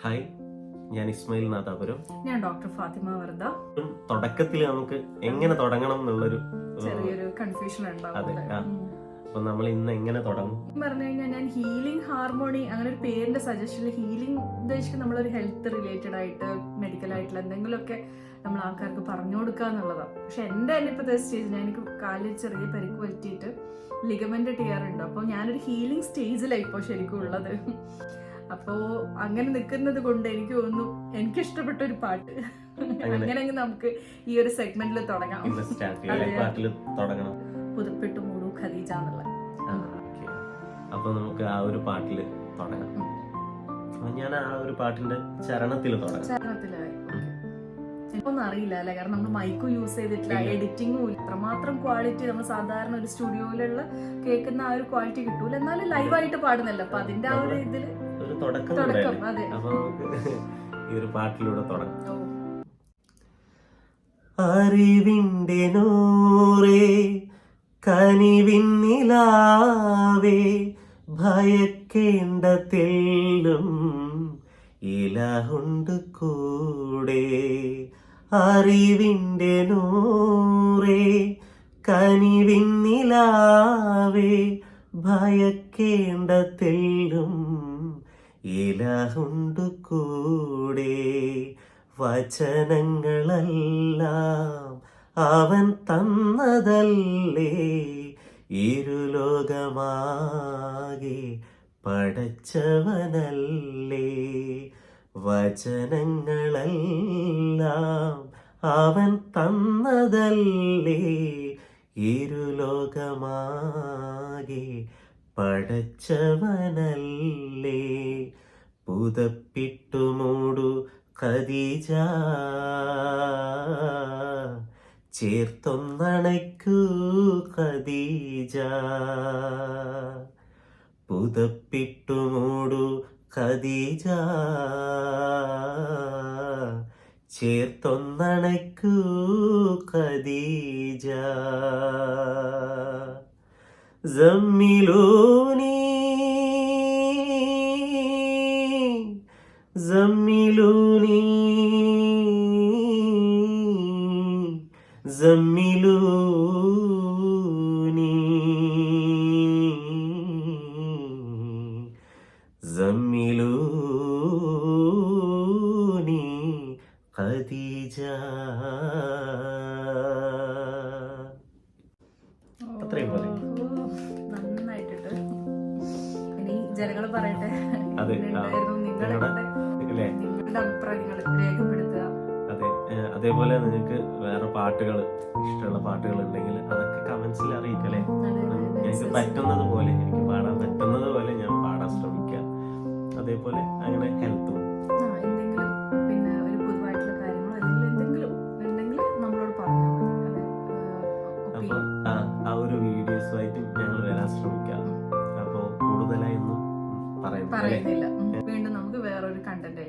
Hi, ഞാൻ ഇസ്മായിൽ നാദാപുരം. ഞാൻ doctor Fathima Varda. തുടക്കത്തിൽ നമുക്ക് എങ്ങനെ തുടങ്ങണം എന്നുള്ളൊരു ചെറിയൊരു കൺഫ്യൂഷൻ ഉണ്ടാവും. അപ്പൊ നമ്മൾ ഇന്ന് എങ്ങനെ തുടങ്ങും പറഞ്ഞു കഴിഞ്ഞാൽ ഞാൻ ഹീലിംഗ് ഹാർമോണി അങ്ങനെ ഒരു പേരിന്റെ സജഷനിൽ ഹീലിംഗ് ഉദ്ദേശിക്കുന്നത് നമ്മളൊരു ഹെൽത്ത് റിലേറ്റഡ് ആയിട്ട് മെഡിക്കൽ ആയിട്ടുള്ള എന്തെങ്കിലുമൊക്കെ നമ്മൾ ആൾക്കാർക്ക് പറഞ്ഞു കൊടുക്കുക എന്നുള്ളതാണ്. പക്ഷെ എൻ്റെ ഇപ്പോഴത്തെ സ്റ്റേജിൽ എനിക്ക് കാലിൽ ചെറിയ പരിക്ക് പറ്റിയിട്ട് ലിഗമെന്റ് ടിയർ ഉണ്ട്. അപ്പോൾ ഞാനൊരു ഹീലിംഗ് സ്റ്റേജിലാണ് ഇപ്പോൾ ശരിക്കും ഉള്ളത്. അപ്പോൾ അങ്ങനെ നിൽക്കുന്നത് കൊണ്ട് എനിക്ക് തോന്നുന്നു എനിക്ക് ഇഷ്ടപ്പെട്ട ഒരു പാട്ട് അങ്ങനെയെങ്കിൽ നമുക്ക് ഈ ഒരു സെഗ്മെന്റിൽ തുടങ്ങാം. പുതുപ്പിട്ട് മൂടു ഖദീജ എന്നുള്ള. അപ്പൊ നമുക്ക് ആ ഒരു പാട്ടില് തുടങ്ങാം. ഞാൻ ആ ഒരു പാട്ടിന്റെ ചരണത്തിൽ ചരണത്തിലായി എനിക്കൊന്നും അറിയില്ല അല്ലെ, കാരണം നമ്മൾ മൈക്കും യൂസ് ചെയ്തിട്ടില്ല, എഡിറ്റിങ്ങും ഇത്രമാത്രം ക്വാളിറ്റി നമ്മൾ സാധാരണ ഒരു സ്റ്റുഡിയോയിലുള്ള കേൾക്കുന്ന ആ ഒരു ക്വാളിറ്റി കിട്ടൂല. എന്നാലും ലൈവായിട്ട് പാടുന്നല്ലോ, അപ്പൊ അതിന്റെ ആ ഒരു ഇതില് തുടക്കം. അതെ, അപ്പൊ നമുക്ക് ഈ ഒരു പാട്ടിലൂടെ തുടങ്ങാം. അറിവിന്റെ നൂറേ കനിവിന്നിലാവേ ഭയക്കേണ്ട തെല്ലും ഇലഹുണ്ട് കൂടെ. അറിവിന്റെ നൂറേ കനിവിന്നിലാവേ ഭയക്കേണ്ട തെല്ലും ഇലഹുണ്ട് കൂടെ. വചനങ്ങളെല്ലാം അവൻ തന്നതല്ലേ, ഇരുലോകമാകെ പടച്ചവനല്ലേ. വചനങ്ങളെല്ലാം അവൻ തന്നതല്ലേ, ഇരുലോകമാകെ പടച്ചവനല്ലേ. പുതപ്പിട്ടു മൂടു ഖദീജ, ചേർത്തൊന്നണയ്ക്കൂ ഖദീജ. പുതപ്പിട്ടു മൂടു ഖദീജ, ചേർത്തൊന്നണയ്ക്കൂ ഖദീജ. സമ്മിലൂനി സമ്മിലൂനി സമ്മിലൂനി സമ്മിലൂനി ഖദീജ. അത്രയും പോലെ നന്നായിട്ടിട്ട്. ഇനി ജനങ്ങൾ പറയട്ടെ നിങ്ങളുടെ അഭിപ്രായങ്ങൾ രേഖപ്പെടുത്തുക. അതെ, അതേപോലെ നിങ്ങൾക്ക് വേറെ പാട്ടുകൾ ഇഷ്ടമുള്ള പാട്ടുകൾ ഉണ്ടെങ്കിൽ അതൊക്കെ കമന്റ്സിൽ അറിയിക്കല്ലേ. എനിക്ക് പറ്റുന്നത് പോലെ, എനിക്ക് പാടാൻ പറ്റുന്നത് പോലെ ഞാൻ പാടാൻ ശ്രമിക്കാം. അതേപോലെ അങ്ങനെ ഹെൽത്തും എന്തെങ്കിലും പിന്നെ ഒരു പൊതുവായിട്ടുള്ള കാര്യങ്ങളോ അല്ലെങ്കിൽ എന്തെങ്കിലും ഉണ്ടെങ്കിൽ നമ്മളോട് പറഞ്ഞാൽ മതി. അപ്പൊ ആ ഒരു വീഡിയോസുമായിട്ടും ഞങ്ങൾ വരാൻ ശ്രമിക്കാം. അപ്പോ കൂടുതലായൊന്നും പറയുന്നില്ല. വീണ്ടും നമുക്ക് വേറൊരു കണ്ടന്റ്